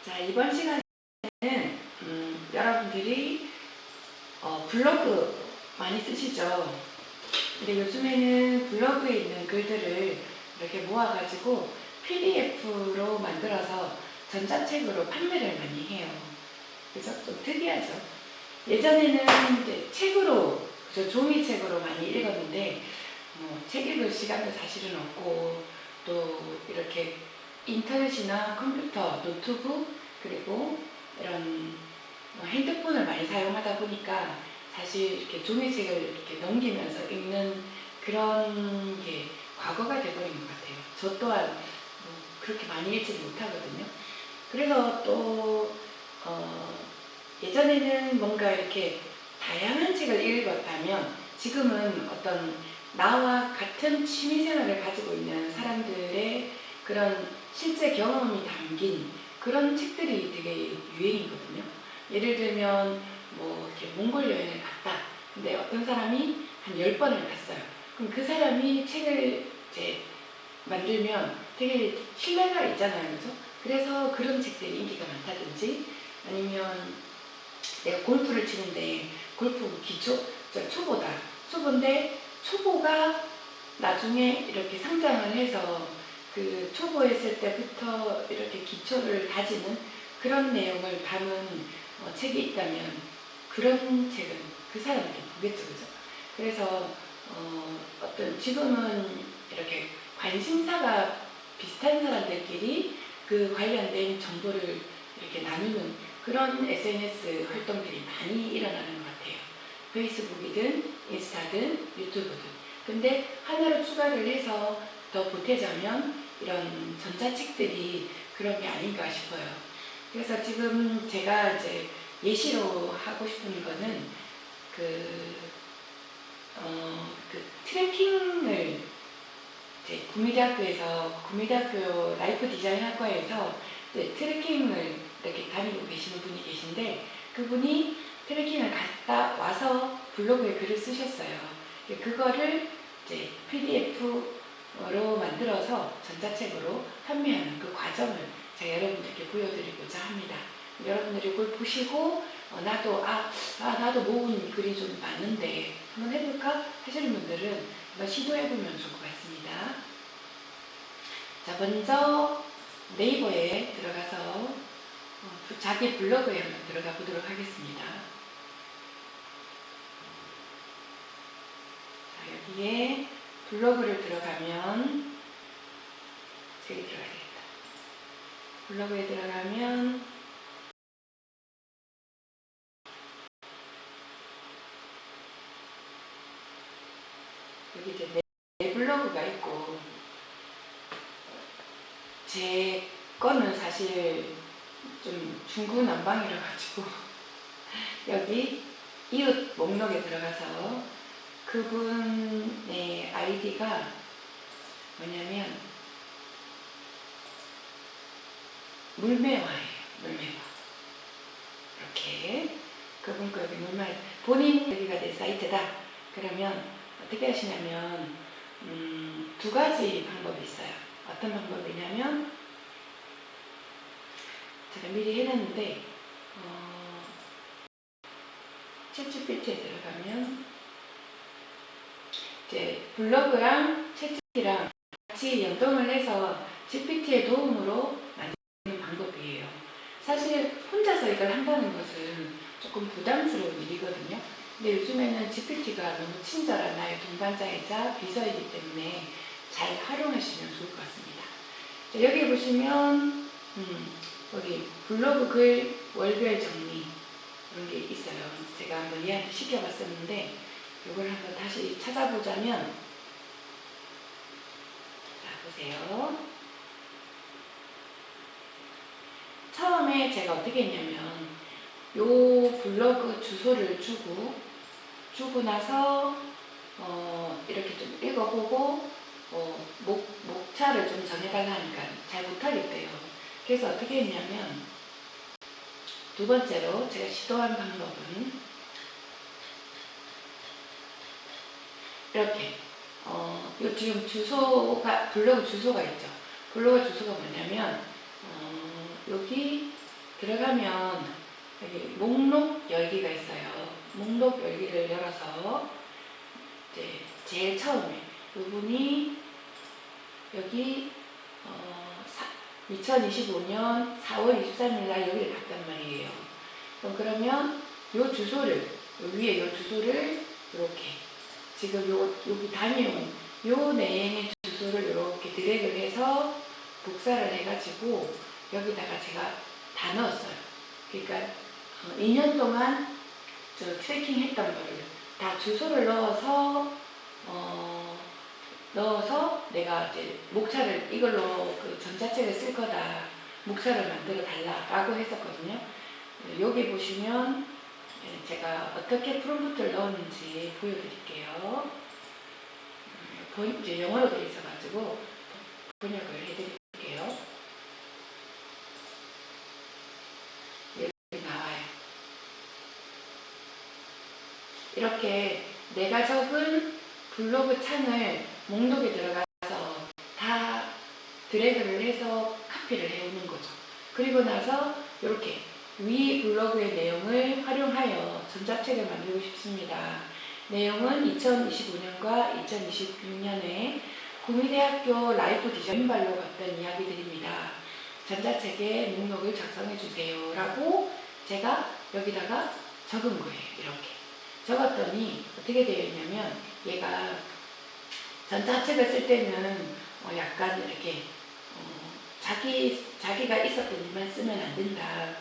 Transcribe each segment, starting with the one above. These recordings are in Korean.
자, 이번 시간에는 여러분들이 블로그 많이 쓰시죠? 근데 요즘에는 블로그에 있는 글들을 이렇게 모아가지고 PDF로 만들어서 전자책으로 판매를 많이 해요. 그래서 좀 특이하죠? 예전에는 이제 책으로, 종이책으로 많이 읽었는데, 책 읽을 시간도 사실은 없고, 또 이렇게 인터넷이나 컴퓨터, 노트북, 그리고 이런 핸드폰을 많이 사용하다 보니까 사실 이렇게 종이책을 이렇게 넘기면서 읽는 그런 게 과거가 돼버린 것 같아요. 저 또한 그렇게 많이 읽지 못하거든요. 그래서 또 예전에는 뭔가 이렇게 다양한 책을 읽었다면 지금은 어떤 나와 같은 취미생활을 가지고 있는 사람들의 그런 실제 경험이 담긴 그런 책들이 되게 유행이거든요. 예를 들면 뭐 이렇게 몽골 여행을 갔다. 근데 어떤 사람이 한 10번을 갔어요. 그럼 그 사람이 책을 이제 만들면 되게 신뢰가 있잖아요. 그죠? 그래서 그런 책들이 인기가 많다든지 아니면 내가 골프를 치는데 골프 기초, 초보다. 초보인데 초보가 나중에 이렇게 성장을 해서 그 초보했을 때부터 이렇게 기초를 다지는 그런 내용을 담은 책이 있다면 그런 책은 그 사람한테 보겠죠. 그죠? 그래서 어떤 지금은 이렇게 관심사가 비슷한 사람들끼리 그 관련된 정보를 이렇게 나누는 그런 SNS 활동들이 많이 일어나는 것 같아요. 페이스북이든 인스타든 유튜브든. 근데 하나를 추가를 해서 더 보태자면 이런 전자책들이 그런 게 아닌가 싶어요. 그래서 지금 제가 이제 예시로 하고 싶은 거는 그 트래킹을 이제 구미대학교 라이프 디자인 학과에서 트래킹을 이렇게 다니고 계시는 분이 계신데 그분이 트래킹을 갔다 와서 블로그에 글을 쓰셨어요. 그거를 이제 PDF로 만들어서 전자책으로 판매하는 그 과정을 제가 여러분들께 보여드리고자 합니다. 여러분들이 그걸 보시고 나도 모은 글이 좀 많은데 한번 해볼까 하시는 분들은 한번 시도해보면 좋을 것 같습니다. 자, 먼저 네이버에 들어가서 자기 블로그에 한번 들어가 보도록 하겠습니다. 자, 여기에 블로그를 들어가면 여기 들어가야 되겠다. 블로그에 들어가면 여기 이제 내 블로그가 있고 제 거는 사실 좀 중구난방이라 가지고 여기 이웃 목록에 들어가서 그분의 아이디가 뭐냐면 물매화예요. 물매화. 이렇게 그분 거 여기 물매화. 본인 여기가 내 사이트다. 그러면 어떻게 하시냐면 두 가지 방법이 있어요. 어떤 방법이냐면 제가 미리 해놨는데 챗GPT에 들어가면 이제 블로그랑 챗GPT랑 같이 연동을 해서 GPT의 도움으로 만드는 방법이에요. 사실 혼자서 이걸 한다는 것은 조금 부담스러운 일이거든요. 근데 요즘에는 GPT가 너무 친절한 나의 동반자이자 비서이기 때문에 잘 활용하시면 좋을 것 같습니다. 자, 여기 보시면 여기 블로그 글 월별 정리 이런 게 있어요. 제가 한번 얘한테 시켜봤었는데 이걸 한번 다시 찾아보자면 자, 보세요. 처음에 제가 어떻게 했냐면 요 블로그 주소를 주고 나서 이렇게 좀 읽어보고 목차를 좀 정해달라 하니까 잘 못하겠대요. 그래서 어떻게 했냐면 두 번째로 제가 시도한 방법은 이렇게 요 지금 주소가 블로그 주소가 있죠. 블로그 주소가 뭐냐면 여기 들어가면 여기 목록 열기가 있어요. 목록 열기를 열어서 이제 제일 처음에 이분이 여기 2025년 4월 23일 날 여기를 갔단 말이에요. 그러면 요 주소를 요 위에 요 주소를 이렇게 지금 여기 다녀온 요 내행의 주소를 이렇게 드래그를 해서 복사를 해가지고 여기다가 제가 다 넣었어요. 그러니까 2년 동안 저 트래킹 했던 거를 다 주소를 넣어서 내가 이제 목차를 이걸로 그 전자책을 쓸 거다. 목차를 만들어 달라라고 했었거든요. 여기 보시면 제가 어떻게 프롬프트를 넣었는지 보여드릴게요. 이제 영어로 되어 있어가지고 번역을 해드릴게요. 여기 나와요. 이렇게 내가 적은 블로그 창을 목록에 들어가서 다 드래그를 해서 카피를 해오는 거죠. 그리고 나서 이렇게 위 블로그의 내용을 활용하여 전자책을 만들고 싶습니다. 내용은 2025년과 2026년에 구미대학교 라이프 디자인발로 갔던 이야기들입니다. 전자책에 목록을 작성해 주세요 라고 제가 여기다가 적은 거예요. 이렇게 적었더니 어떻게 되어 있냐면 얘가 전자책을 쓸 때는 약간 이렇게 자기가 있었던 일만 쓰면 안 된다.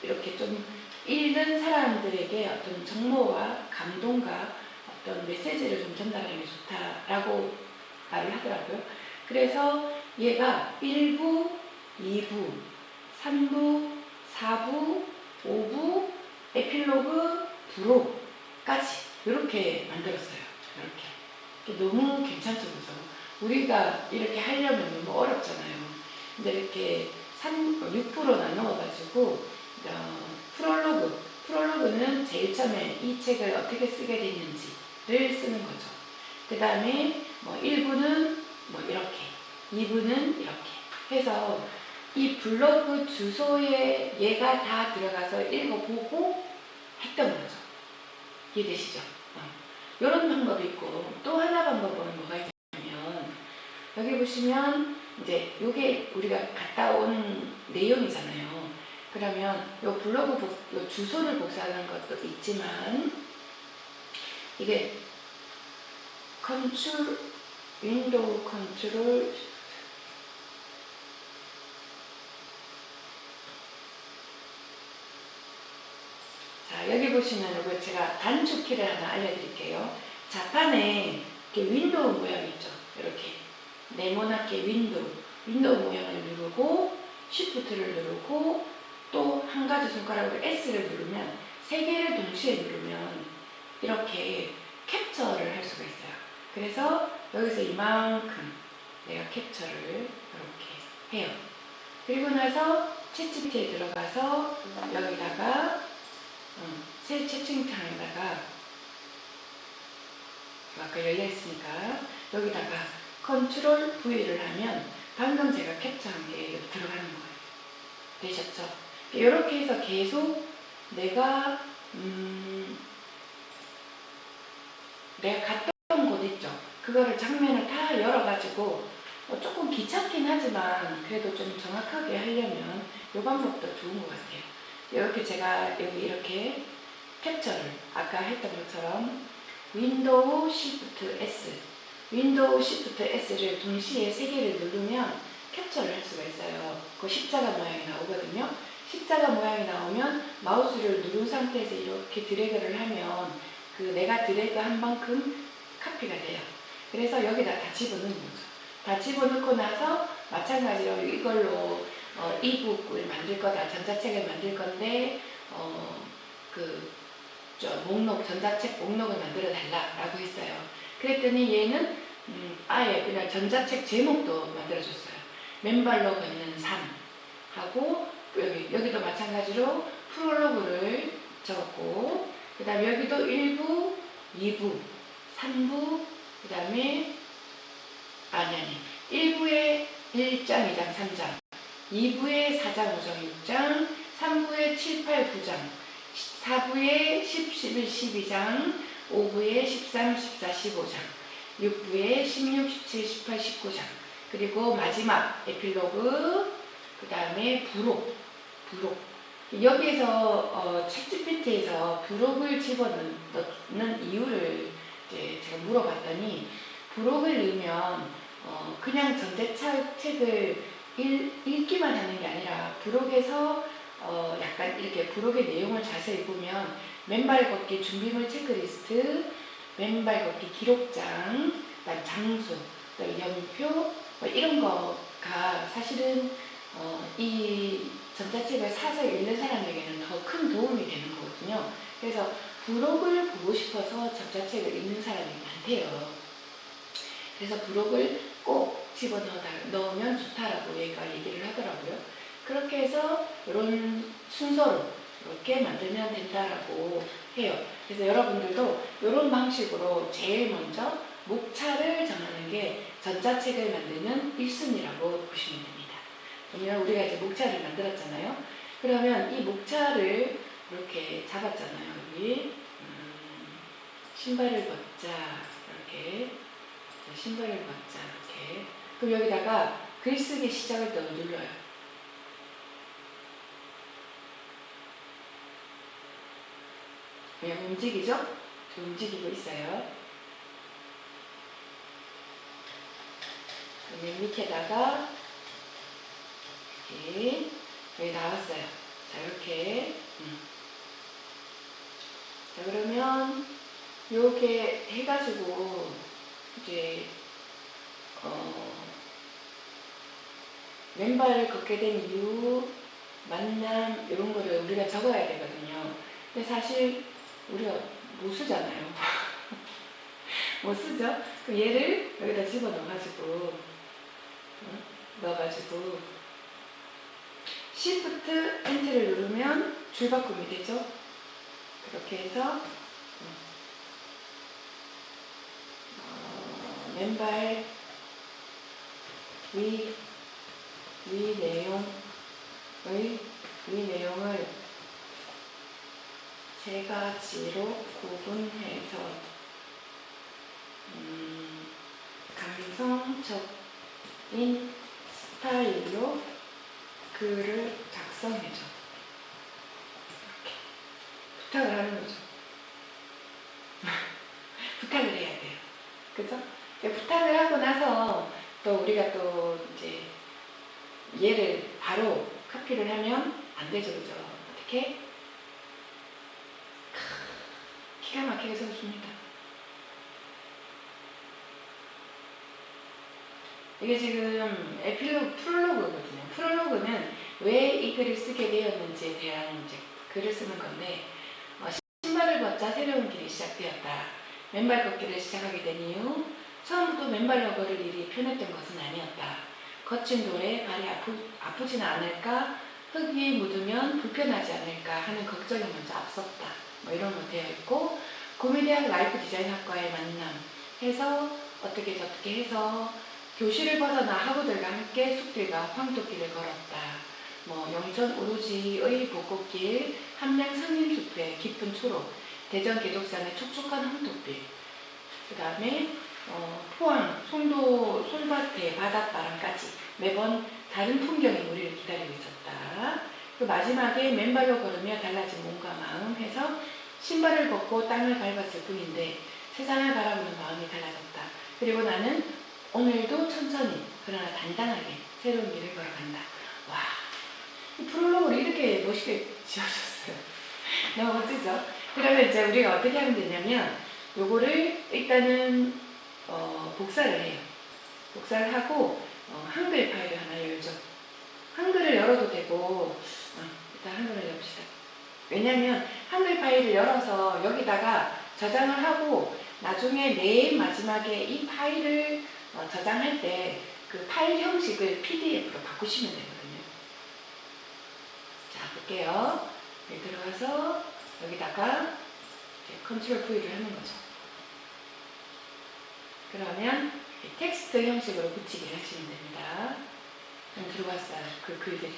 이렇게 좀 읽는 사람들에게 어떤 정보와 감동과 어떤 메시지를 좀 전달하는 게 좋다라고 말을 하더라고요. 그래서 얘가 1부, 2부, 3부, 4부, 5부, 에필로그, 부록까지 이렇게 만들었어요. 이렇게 너무 괜찮죠, 그래서 우리가 이렇게 하려면 너무 어렵잖아요. 근데 이렇게 6부로 나누어가지고 프롤로그는 제일 처음에 이 책을 어떻게 쓰게 됐는지를 쓰는 거죠. 그 다음에 1부는 이렇게, 2부는 이렇게 해서 이 블로그 주소에 얘가 다 들어가서 읽어보고 했던 거죠. 이해되시죠? 이런 방법이 있고 또 하나 방법은 뭐가 있냐면 여기 보시면 이제 이게 우리가 갔다 온 내용이잖아요. 그러면 이 블로그 요 주소를 복사하는 것도 있지만 이게 윈도우 컨트롤 자, 여기 보시면 이걸 제가 단축키를 하나 알려드릴게요. 자판에 이렇게 윈도우 모양 있죠. 이렇게 네모나게 윈도우 모양을 누르고 Shift를 누르고 또 한 가지 손가락으로 S를 누르면 세 개를 동시에 누르면 이렇게 캡처를 할 수가 있어요. 그래서 여기서 이만큼 내가 캡처를 이렇게 해요. 그리고 나서 챗GPT에 들어가서 여기다가 새 채팅창에다가 아까 열려있으니까 여기다가 컨트롤 V를 하면 방금 제가 캡처한 게 들어가는 거예요. 되셨죠? 이렇게 해서 계속 내가 갔던 곳 있죠? 그거를 장면을 다 열어가지고 조금 귀찮긴 하지만 그래도 좀 정확하게 하려면 이 방법도 좋은 것 같아요. 이렇게 제가 여기 이렇게 캡처를 아까 했던 것처럼 윈도우 Shift S를 동시에 세 개를 누르면 캡처를 할 수가 있어요. 그 십자가 모양이 나오거든요. 십자가 모양이 나오면 마우스를 누른 상태에서 이렇게 드래그를 하면 그 내가 드래그한 만큼 카피가 돼요. 그래서 여기다 다 집어넣는 거죠. 다 집어넣고 나서 마찬가지로 이걸로 이북을 만들 거다, 전자책을 만들 건데 전자책 목록을 만들어 달라라고 했어요. 그랬더니 얘는 아예 그냥 전자책 제목도 만들어줬어요. 맨발로 걷는 삶 하고 여기도 마찬가지로 프롤로그를 적었고 그 다음에 여기도 1부, 2부, 3부 그 다음에 1부에 1장, 2장, 3장 2부에 4장, 5장, 6장, 3부에 7, 8, 9장, 4부에 10, 11, 12장, 5부에 13, 14, 15장, 6부에 16, 17, 18, 19장, 그리고 마지막 에필로그, 그 다음에 부록. 여기에서 챗GPT에서 부록을 집어넣는 이유를 이제 제가 물어봤더니, 부록을 넣으면 그냥 전자책을 읽기만 하는 게 아니라 부록에서 약간 이렇게 부록의 내용을 자세히 보면 맨발 걷기 준비물 체크리스트, 맨발 걷기 기록장, 그다음 장소, 그다음 연표 뭐 이런 거가 사실은 이 전자책을 사서 읽는 사람에게는 더 큰 도움이 되는 거거든요. 그래서 부록을 보고 싶어서 전자책을 읽는 사람이 많대요. 그래서 부록을 꼭 집어넣으면 좋다라고 얘기를 하더라고요. 그렇게 해서 이런 순서로 이렇게 만들면 된다라고 해요. 그래서 여러분들도 이런 방식으로 제일 먼저 목차를 정하는 게 전자책을 만드는 1순위라고 보시면 됩니다. 그러면 우리가 이제 목차를 만들었잖아요. 그러면 이 목차를 이렇게 잡았잖아요. 여기 신발을 벗자 이렇게 신발을 벗자 이렇게. 그럼 여기다가 글쓰기 시작을 또 눌러요. 그냥 움직이죠? 저 움직이고 있어요. 그러면 밑에다가 이렇게 여기 나왔어요. 자 이렇게 자 그러면 이렇게 해가지고 이제 맨발을 걷게 된 이유, 만남 이런 거를 우리가 적어야 되거든요. 근데 사실 우리가 못 쓰잖아요. 못 쓰죠? 그럼 얘를 여기다 집어 넣어가지고 Shift Enter를 누르면 줄바꿈이 되죠? 그렇게 해서 맨발 위 내용을 세 가지로 구분해서 감성적인 스타일로 글을 작성해줘. 이렇게 부탁을 하는 거죠. 부탁을 해야 돼요. 그죠? 부탁을 하고 나서 또 우리가 또 이제 얘를 바로 카피를 하면 안 되죠. 그죠? 어떻게? 기가 막히게 써줍니다. 이게 지금 프롤로그거든요. 프롤로그는 왜 이 글을 쓰게 되었는지에 대한 이제 글을 쓰는 건데, 신발을 벗자 새로운 길이 시작되었다. 맨발 걷기를 시작하게 된 이유, 처음부터 맨발로 걸을 일이 편했던 것은 아니었다. 거친 돌에 발이 아프지는 않을까, 흙 위에 묻으면 불편하지 않을까 하는 걱정이 먼저 앞섰다. 뭐 이런 거 되어 있고, 구미대학 라이프 디자인학과의 만남 해서 어떻게 저떻게 해서 교실을 벗어나 학우들과 함께 숲길과 황토길을 걸었다. 뭐 영천 오로지의 벚꽃길, 함양 상림숲의 깊은 초록, 대전 계족산의 촉촉한 황토빛, 그 다음에 포항 송도 솔밭의 바닷바람까지 매번 다른 풍경이 우리를 기다리고 있었다. 그 마지막에 맨발로 걸으며 달라진 몸과 마음 해서 신발을 벗고 땅을 밟았을 뿐인데 세상을 바라보는 마음이 달라졌다. 그리고 나는 오늘도 천천히 그러나 단단하게 새로운 길을 걸어간다. 와, 이 프롤로그를 이렇게 멋있게 지어줬어요. 너무 멋지죠? 그러면 이제 우리가 어떻게 하면 되냐면 요거를 일단은 복사를 해요. 복사를 하고 한글 파일을 하나 열죠. 한글을 열어도 되고 일단 한글을 엽시다. 왜냐면 한글 파일을 열어서 여기다가 저장을 하고 나중에 맨 마지막에 이 파일을 저장할 때 그 파일 형식을 PDF로 바꾸시면 되거든요. 자, 볼게요. 여기 들어가서 여기다가 컨트롤 V를 하는 거죠. 그러면 텍스트 형식으로 붙이기를 하시면 됩니다. 들어왔어요. 그 글들이.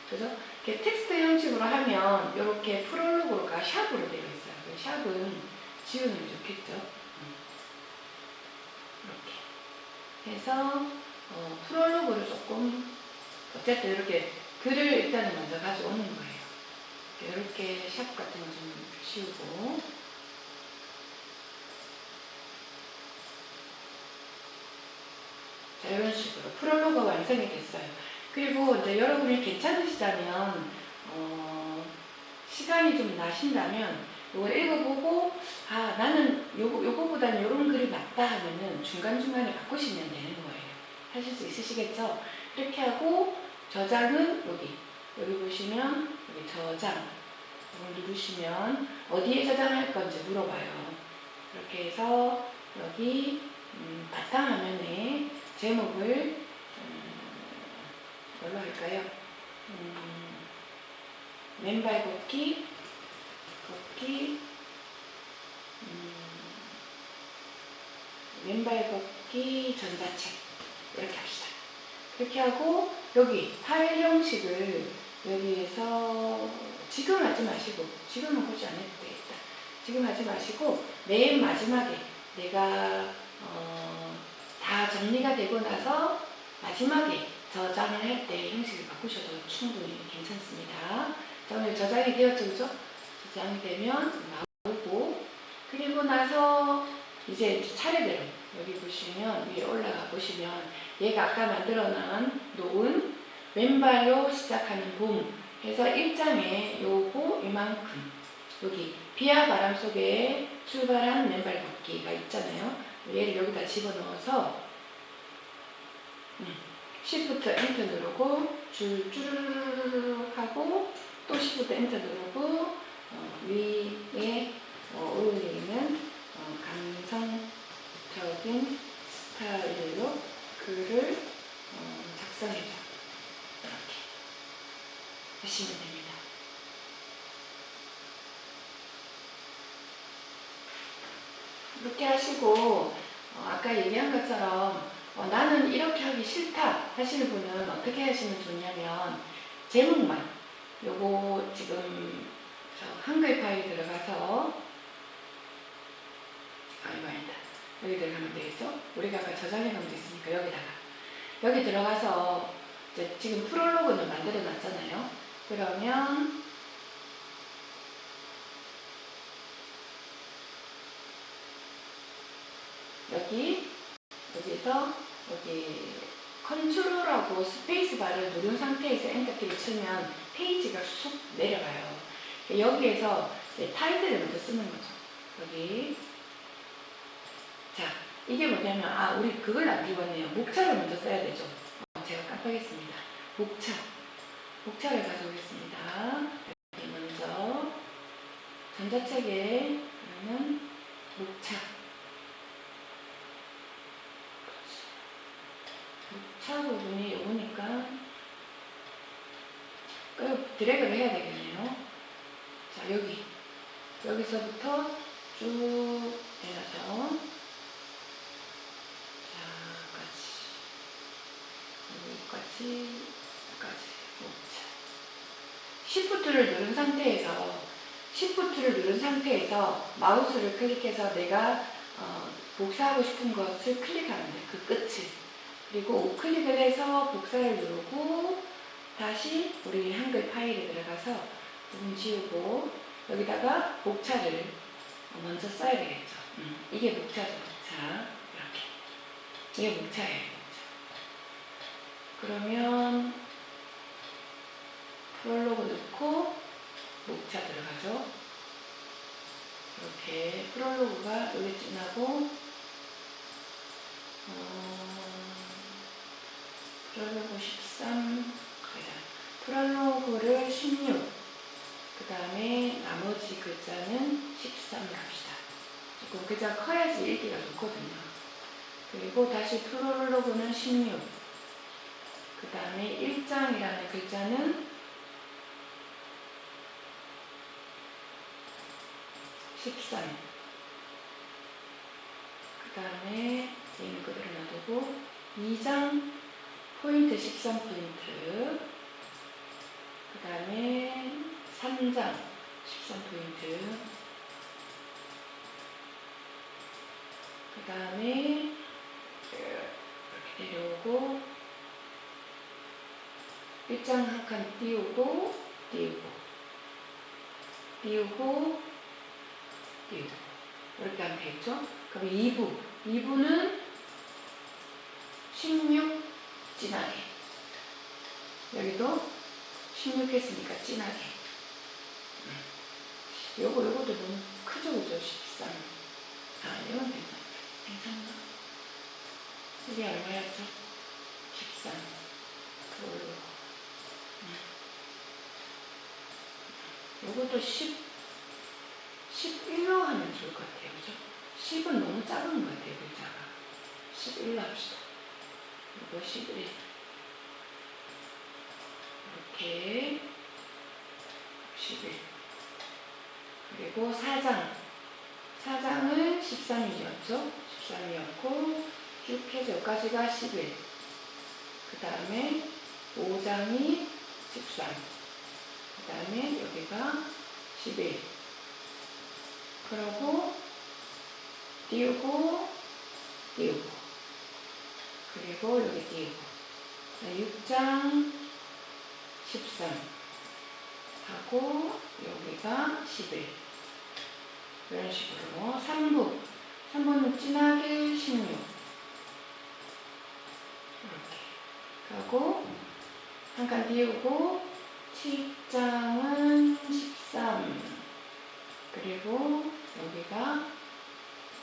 그래서 이렇게 텍스트 형식으로 하면 이렇게 프롤로그가 샵으로 되어 있어요. 샵은 지우면 좋겠죠. 이렇게 해서 프롤로그를 조금 어쨌든 이렇게 글을 일단은 먼저 가져오는 거예요. 이렇게 샵 같은 거 좀 지우고 자, 이런 식으로 프롤로그가 완성이 됐어요. 그리고 이제 여러분이 괜찮으시다면 시간이 좀 나신다면 이걸 읽어보고 아 나는 요거보다는 요런 글이 낫다 하면은 중간중간에 바꾸시면 되는 거예요. 하실 수 있으시겠죠? 이렇게 하고 저장은 여기 보시면 여기 저장 이걸 누르시면 어디에 저장할 건지 물어봐요. 이렇게 해서 여기 바탕화면에 제목을 뭘로 할까요? 맨발 걷기 맨발 걷기 전자책 이렇게 합시다. 그렇게 하고 여기 파일 형식을 여기에서 지금 하지 마시고 지금은 굳이 안 해도 되겠다. 지금 하지 마시고 맨 마지막에 내가 다 정리가 되고 나서 마지막에 저장을 할 때 형식을 바꾸셔도 충분히 괜찮습니다. 자, 오늘 저장이 되었죠, 그죠? 저장이 되면 나오고 그리고 나서 이제 차례대로 여기 보시면 위에 올라가 보시면 얘가 아까 만들어 놓은 왼발로 시작하는 봄 해서 1장에 요거 이만큼 여기 비와 바람 속에 출발한 맨발 걷기가 있잖아요. 얘를 여기다 집어넣어서 Shift 엔터 누르고 줄 쭈르르르 하고 또 Shift 엔터 누르고 위에 어울리는 감성적인 스타일로 글을 작성해줘. 이렇게 하시면 됩니다. 이렇게 하시고 아까 얘기한 것처럼 나는 이렇게 하기 싫다 하시는 분은 어떻게 하시면 좋냐면 제목만 요거 지금 한글 파일 들어가서 아니다 여기 들어가면 되겠죠? 우리가 아까 저장해 놓은 게 있으니까 여기 들어가서 이제 지금 프롤로그는 만들어 놨잖아요. 그러면 여기서 여기 컨트롤하고 스페이스바를 누른 상태에서 엔터키를 치면 페이지가 쑥 내려가요. 여기에서 타이틀을 먼저 쓰는 거죠. 여기 자 이게 뭐냐면 우리 그걸 안 읽었네요. 목차를 먼저 써야 되죠. 제가 깜빡했습니다. 목차를 가져오겠습니다. 여기 먼저 전자책에 있는 목차 부분이 오니까 드래그를 해야 되겠네요. 자 여기서부터 쭉 내려서 여기까지 목차 Shift를 누른 상태에서 마우스를 클릭해서 내가 복사하고 싶은 것을 클릭하면 돼요. 그 끝을. 그리고 우클릭을 해서 복사를 누르고 다시 우리 한글 파일에 들어가서 부분 지우고 여기다가 목차를 먼저 써야 되겠죠. 이게 목차죠. 목차. 이렇게. 이게 목차예요. 그러면 프롤로그 넣고 목차 들어가죠. 이렇게 프롤로그가 여기 지나고 프롤로그 13 프롤로그를 16 그 다음에 나머지 글자는 13을 합시다. 조금 글자 커야지 읽기가 좋거든요. 그리고 다시 프롤로그는 16 그 다음에 1장이라는 글자는 13 그 다음에 얘는 그대로 놔두고 2장 포인트 13포인트. 그 다음에 3장 13포인트. 그 다음에 이렇게 내려오고 1장 한 칸 띄우고 띄우고 띄우고 띄우고 이렇게 하면 되겠죠? 그럼 2부는 16 진하게, 여기도 16 했으니까 진하게. 요거도 너무 크죠, 그죠? 13. 이건 괜찮나? 이게 얼마였죠? 13. 그걸로. 요것도 11로 하면 좋을 것 같아요, 그죠? 10은 너무 작은 것 같아요, 글자가. 11로 합시다. 이거 11. 이렇게 11. 그리고 4장은 13이었죠? 13이었고 쭉 해서 여기까지가 11. 그 다음에 5장이 13. 그 다음에 여기가 11. 그러고 띄우고 그리고 여기 띄우고 6장 13 하고 여기가 11. 이런 식으로 3부는 진하게 16 이렇게 하고 한 칸 띄우고 7장은 13 그리고 여기가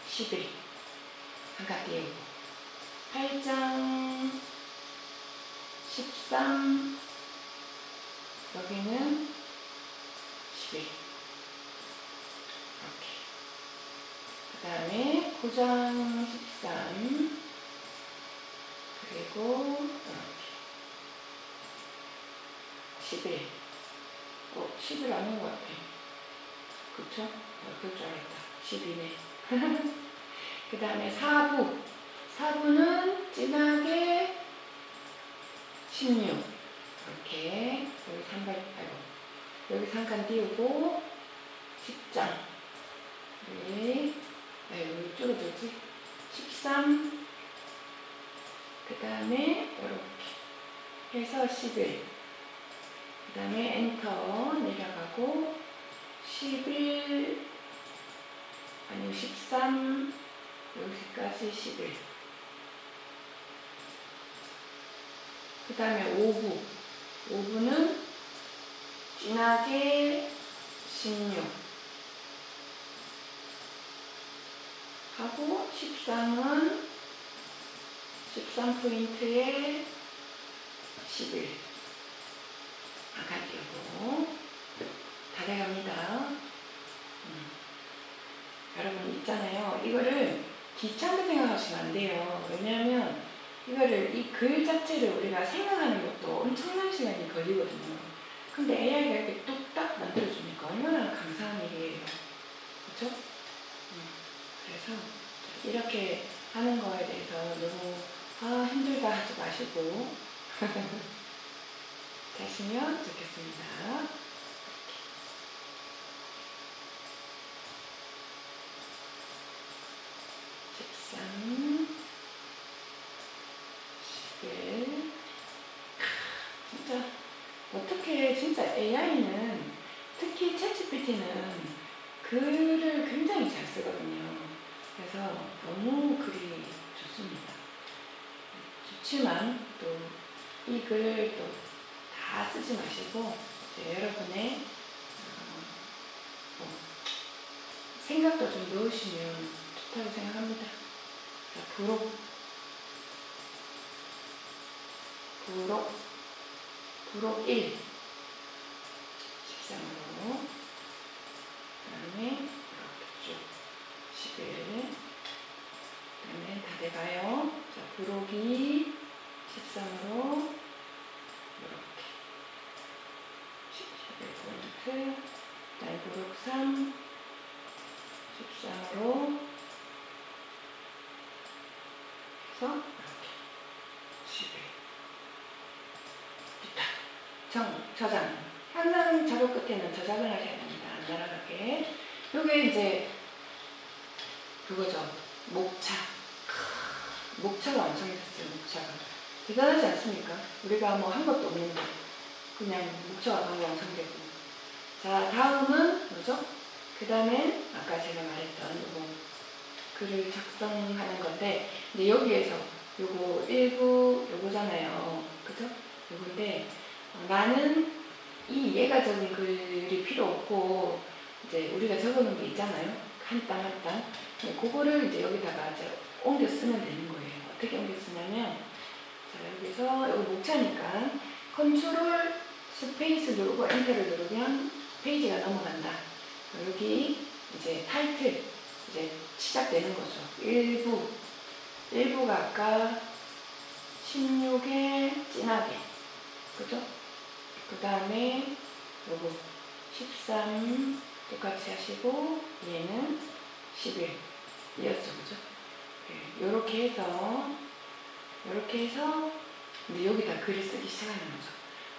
11 한 칸 띄우고 8장 13 여기는 11 이렇게. 그 다음에 9장 13 그리고 이렇게 11. 11 아닌 것 같아. 그쵸? 그럴 줄 알았다. 12네. 그 다음에 4부는 진하게 16. 이렇게 여기 3칸 띄우고 10장. 네. 왜 줄어들지? 13. 그 다음에 이렇게 해서 11. 그 다음에 엔터 내려가고 11 아니면 13 여기까지 11. 그 다음에 5부는 진하게 16 하고 13은 13포인트에 11 아까 띄우고 다 돼갑니다. 여러분 있잖아요. 이거를 귀찮게 생각하시면 안 돼요. 왜냐하면 이거를 이 글 자체를 우리가 생각하는 것도 엄청난 시간이 걸리거든요. 근데 AI가 이렇게 뚝딱 만들어주니까 얼마나 감사한 일이에요. 그렇죠? 그래서 이렇게 하는 거에 대해서 너무 힘들다 하지 마시고 되시면 좋겠습니다. 13, 11. 진짜 어떻게 진짜 AI는 특히 챗GPT는 글을 굉장히 잘 쓰거든요. 그래서 너무 글이 좋습니다. 좋지만 또 이 글을 또 다 쓰지 마시고 여러분의 생각도 좀 넣으시면 좋다고 생각합니다. 자, 부록 1 13으로 그 다음에 이렇게 쭉 11 그 다음에 다 돼가요. 자, 부록 2 13으로 이렇게 11포인트 그 다음에 부록 3 13으로 해서 이렇게 11 저장. 항상 작업 끝에는 저장을 하셔야 됩니다. 안 날아가게. 요게 이제 그거죠. 목차. 목차가 완성됐어요. 목차가. 대단하지 않습니까? 우리가 뭐 한 것도 없는데 그냥 목차가 바로 완성되고. 자, 다음은 뭐죠? 그 다음에 아까 제가 말했던 요거 글을 작성하는 건데 이제 여기에서 요거 일부 요거잖아요. 그죠? 요건데 나는 이 얘가 적은 글이 필요 없고 이제 우리가 적어놓은 게 있잖아요. 한 땅 한 땅. 그거를 이제 여기다가 이제 옮겨 쓰면 되는 거예요. 어떻게 옮겨 쓰냐면 자, 여기서 여기 목차니까 컨트롤 스페이스 누르고 엔터를 누르면 페이지가 넘어간다. 여기 이제 타이틀 이제 시작되는 거죠. 1부가 아까 16에 진하게 그죠? 그 다음에 요거 13 똑같이 하시고 얘는 11 이었죠. 그죠? 네, 요렇게 해서 이제 여기다 글을 쓰기 시작하는 거죠.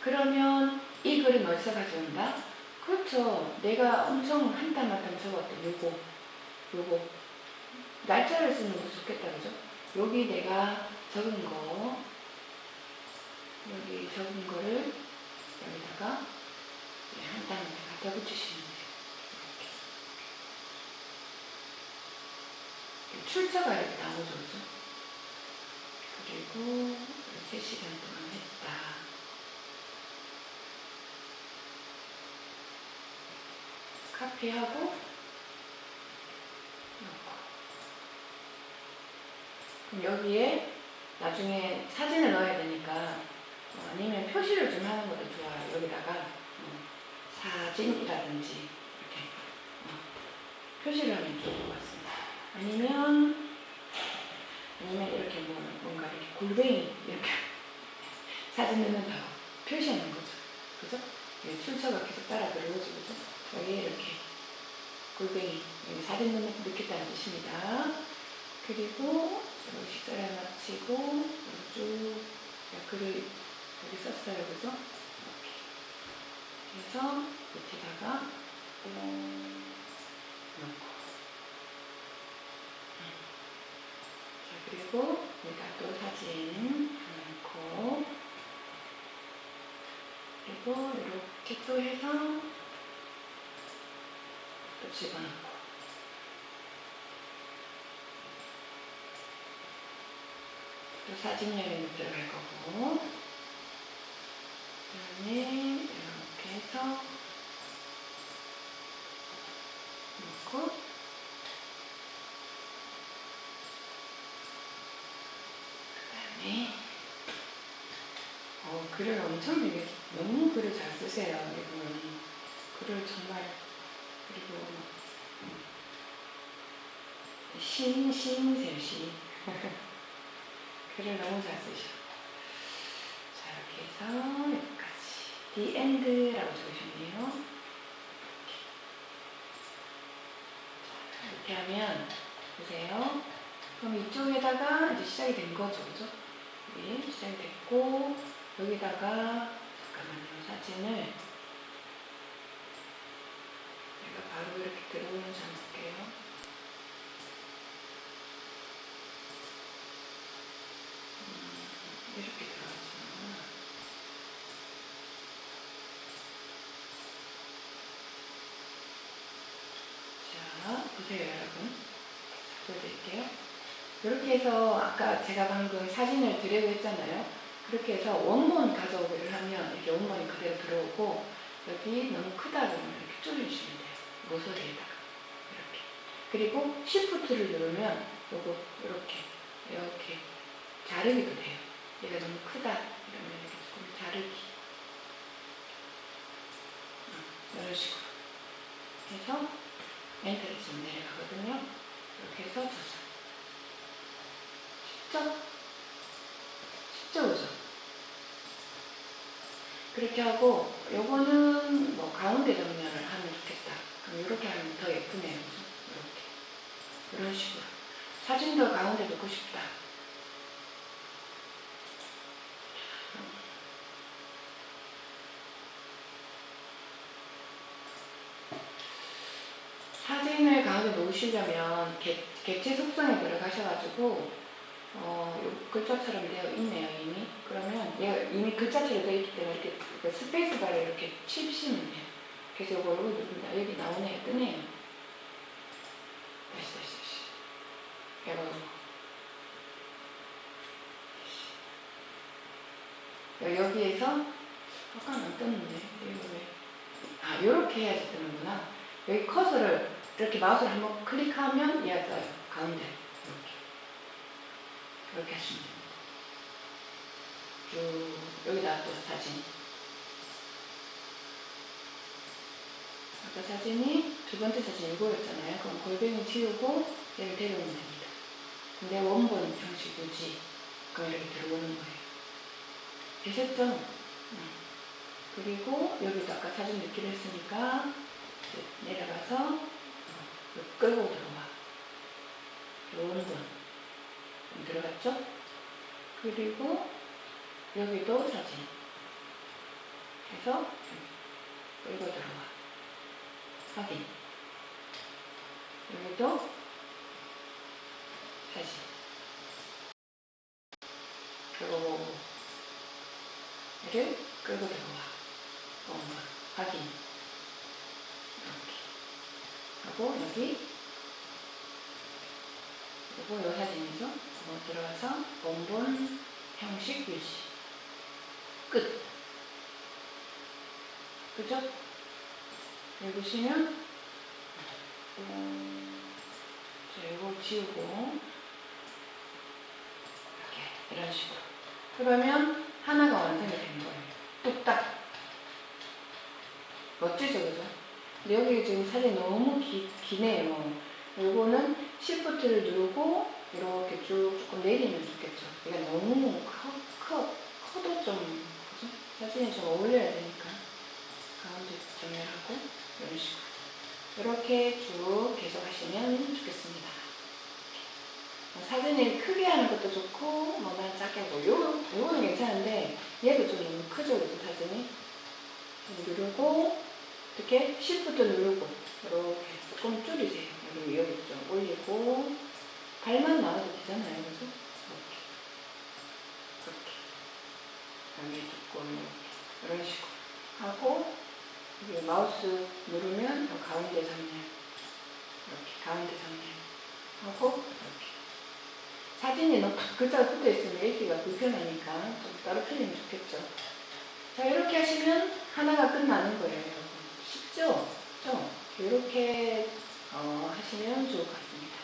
그러면 이 글은 어디서 가져온다? 그렇죠. 내가 엄청 한 땀 한 땀 적었던 요거 날짜를 쓰는 것도 좋겠다. 그죠? 여기 내가 적은 거 여기 적은 거를 여기다가 한 땀 갖다 붙이시면 돼요. 이렇게 출처가 이렇게 나오죠. 그죠? 그리고 3시간 동안 했다. 카피하고 넣고. 그럼 여기에 나중에 사진을 넣어야 되니까 아니면 표시를 좀 하는 것도 좋아요. 여기다가 사진이라든지 이렇게 표시를 하면 좋을 것 같습니다. 아니면 이렇게 뭔가 이렇게 골뱅이 이렇게 사진 넣는다고 표시하는 거죠. 그죠? 출처가 계속 따라 들어오죠. 그죠? 여기 이렇게 골뱅이 여기 사진 넣겠다는 뜻입니다. 그리고 여기 식사를 마치고 쭉 글을 여기 썼어요. 그죠? 이렇게 해서 밑에다가 넣고 자, 그리고 여기다 또 사진 넣고 그리고 이렇게 또 해서 또 집어넣고 또 사진 여행이 들어갈 거고 그 다음에 이렇게 해서 넣고 그 다음에 글을 엄청 되게 너무 글을 잘 쓰세요. 이분 글을 정말 그리고 시인이세요. 시 글을 너무 잘 쓰셔. 자 이렇게 해서 여기까지 The End라고 적으셨네요. 이렇게 하면 보세요. 그럼 이쪽에다가 이제 시작이 된 거죠. 그죠? 네, 시작이 됐고 여기다가 잠깐만요. 사진을 내가 바로 이렇게 들어오는지 한번 볼게요. 이렇게 들어가지구나. 자, 보세요 여러분. 보여드릴게요. 이렇게 해서 아까 제가 방금 사진을 드래그 했잖아요. 그렇게 해서 원본 가져오기를 하면 이렇게 원본이 그대로 들어오고 여기 너무 크다 그러면 이렇게 줄여주시면 돼요. 모서리에다가 이렇게. 그리고 Shift를 누르면 요거 이렇게 자르기도 돼요. 얘가 너무 크다 이러면 이렇게 조금 자르기 이런 식으로 해서 엔터를 지금 내려가거든요. 이렇게 해서 저장. 쉽죠? 그죠? 그렇게 하고 요거는 뭐 가운데 정면을 하면 좋겠다. 그럼 이렇게 하면 더 예쁘네요. 그죠? 이렇게 이런 식으로 사진도 가운데 놓고 싶다. 놓으시려면 객체 속성에 들어가셔가지고 요 글자처럼 되어 있네요 이미. 그러면 얘가 이미 글자처럼 되어 있기 때문에 이렇게 스페이스바를 이렇게 치시면 돼요. 그래서 이걸 누릅니다. 여기 나오네요. 뜨네요. 다시 여기에서 아까는 안 떴는데 이거 왜? 요렇게 해야지 뜨는구나. 여기 커서를 이렇게 마우스를 한번 클릭하면 얘가 떠요. 가운데 이렇게 하시면 됩니다. 쭉 여기다 또 사진. 아까 사진이 두 번째 사진 이거였잖아요. 그럼 골뱅이 지우고 얘를 데려오면 됩니다. 근데 원본 형식 유지. 그럼 이렇게 들어오는 거예요. 되셨죠? 그리고 여기도 아까 사진 넣기로 했으니까 내려가서 끌고 들어와. 원본 들어갔죠? 그리고 여기도 사진. 해서 끌고 들어와. 확인. 여기도 사진. 그리고 얘를 끌고 들어와. 확인. 이렇게. 하고 여기 그리고 이 사진이죠. 들어가서 원본 형식 유지. 끝. 그죠? 여기 보시면 자, 이거 지우고 이렇게 이런 식으로. 그러면 하나가 완성이 된 거예요. 뚝딱. 멋지죠, 그죠? 근데 여기 지금 사진이 너무 기네요. 요거는 Shift를 누르고 이렇게 쭉 조금 내리면 좋겠죠. 이게 너무 커도 좀, 그죠? 사진이 좀 어울려야 되니까. 가운데 정렬하고 이런 식으로. 이렇게 쭉 계속 하시면 좋겠습니다. 사진을 크게 하는 것도 좋고, 뭐만 작게 하고, 요거는 괜찮은데, 얘도 좀 너무 크죠, 이 사진이. 누르고, 이렇게 Shift 누르고, 이렇게 조금 줄이세요. 여기 좀 올리고, 발만 나와도 되잖아요, 그죠? 이렇게. 여기 조금, 이런 식으로. 하고, 여기 마우스 누르면 가운데 정렬. 이렇게, 가운데 정렬. 하고, 이렇게. 사진이 너무 글자가 붙어 있으면 읽기가 불편하니까 좀 떨어뜨리면 좋겠죠. 자, 이렇게 하시면 하나가 끝나는 거예요, 여러분. 쉽죠? 이렇게 하시면 좋을 것 같습니다.